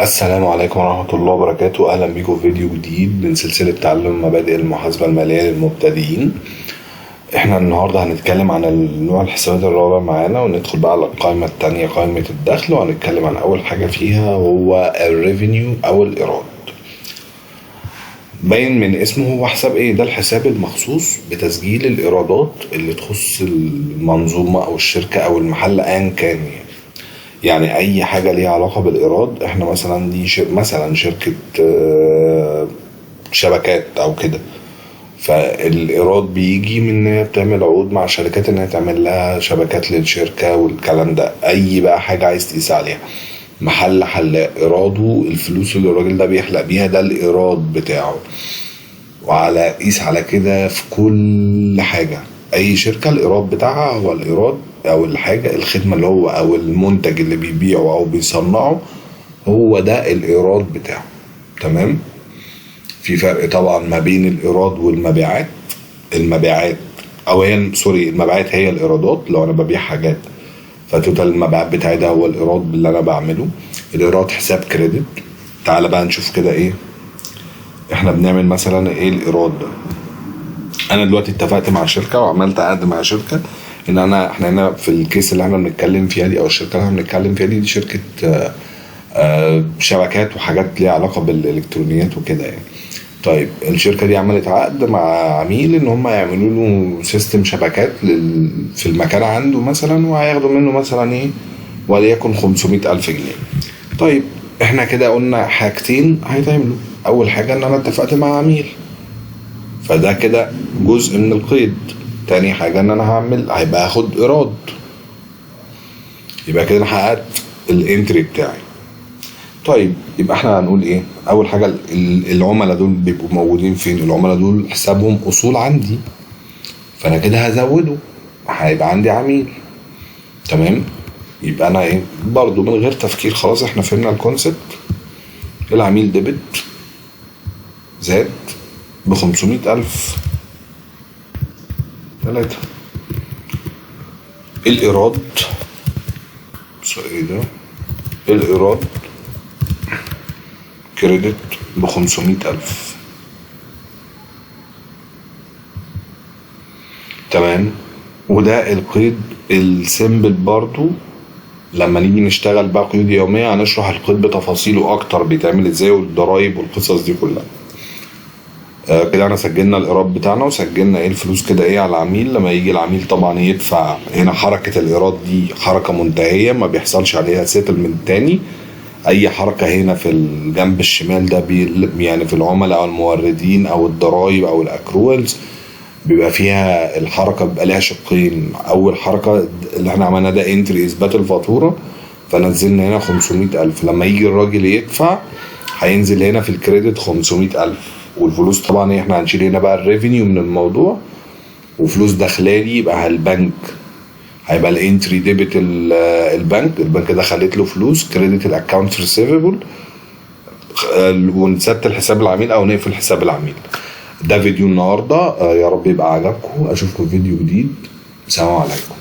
السلام عليكم ورحمة الله وبركاته. أهلا بيكم في فيديو جديد من سلسلة تعلم مبادئ المحاسبة المالية للمبتدئين. احنا النهاردة هنتكلم عن النوع الحسابات الرابع معانا، وندخل بقى على القائمة التانية قائمة الدخل، وهنتكلم عن أول حاجة فيها وهو الريفينيو أو الإيراد. باين من اسمه هو حساب ايه؟ ده الحساب المخصوص بتسجيل الإيرادات اللي تخص المنظومة أو الشركة أو المحل أيا كان. يعني اي حاجه ليها علاقه بالايراد، احنا مثلا دي مثلا شركه شبكات او كده، فالايراد بيجي من ان هي بتعمل عقود مع شركات ان هي تعمل لها شبكات للشركه والكلام ده. اي بقى حاجه عايز تقيس عليها، محل حلاق ايراده الفلوس اللي الراجل ده بيحلق بيها، ده الايراد بتاعه. وعلى قيس على كده في كل حاجه، اي شركه الايراد بتاعها هو الايراد او الحاجه الخدمه اللي هو او المنتج اللي بيبيعه او بيصنعه، هو ده الايراد بتاعه. تمام. في فرق طبعا ما بين الايراد والمبيعات. المبيعات او هي المبيعات هي الايرادات. لو انا ببيع حاجات فتوتال المبيعات بتاعي ده هو الايراد اللي انا بعمله. الايراد حساب كريدت. تعال بقى نشوف كده ايه احنا بنعمل. مثلا ايه الايراد ده؟ انا دلوقتي اتفقت مع شركه وعملت عقد مع شركه ان احنا هنا في الكيس اللي احنا بنتكلم فيها دي، او الشركه اللي احنا بنتكلم فيها دي شركه شبكات وحاجات ليها علاقه بالالكترونيات وكده يعني. طيب الشركه دي عملت عقد مع عميل ان هم يعملوا له سيستم شبكات في المكان عنده مثلا، وهياخدوا منه مثلا ايه وليكن 500,000 جنيه. طيب احنا كده قلنا حاجتين هيتعملوا. اول حاجه ان انا اتفقت مع عميل، فده كده جزء من القيد. تاني حاجة ان انا هيبقى هاخد ايراد، يبقى كده انا حققت الانتري بتاعي. طيب يبقى احنا هنقول ايه؟ اول حاجة العملاء دول بيبقوا موجودين فين؟ العملاء دول حسابهم اصول عندي، فانا كده هزوده، هيبقى عندي عميل. تمام. يبقى انا ايه برضو من غير تفكير، خلاص احنا فهمنا الكونسبت. العميل ديبت زاد ب500,000 3. الإيراد ايه ده؟ الإيراد كريدت ب500,000. تمام. وده القيد السيمبل. برضو لما نيجي نشتغل بقى قيود يومية هنشرح القيد بتفاصيله اكتر بيتعمل ازاي والضرايب والقصص دي كلها. كده احنا سجلنا الايراد بتاعنا وسجلنا ايه الفلوس كده ايه على العميل. لما يجي العميل طبعا يدفع، هنا حركة الايراد دي حركة منتهية ما بيحصلش عليها سيتلمنت تاني. اي حركة هنا في الجنب الشمال ده يعني في العملاء او الموردين او الضرايب او الاكروالز بيبقى فيها الحركة بيبقى لها شقين. اول حركة اللي احنا عملنا ده انتري اثبات الفاتورة، فنزلنا هنا 500,000. لما يجي الراجل يدفع هينزل هنا في الكريدت 500,000. والفلوس طبعا احنا هنشيل هنا بقى الريفينيو من الموضوع، وفلوس داخلالي يبقى البنك هيبقى الانتري ديبت البنك دخلت له فلوس كريدت الاكونت ريسيفبل، ونسجل حساب العميل او نقفل حساب العميل. ده فيديو النهارده، يا رب يبقى عجبكم. اشوفكم في فيديو جديد. سلام عليكم.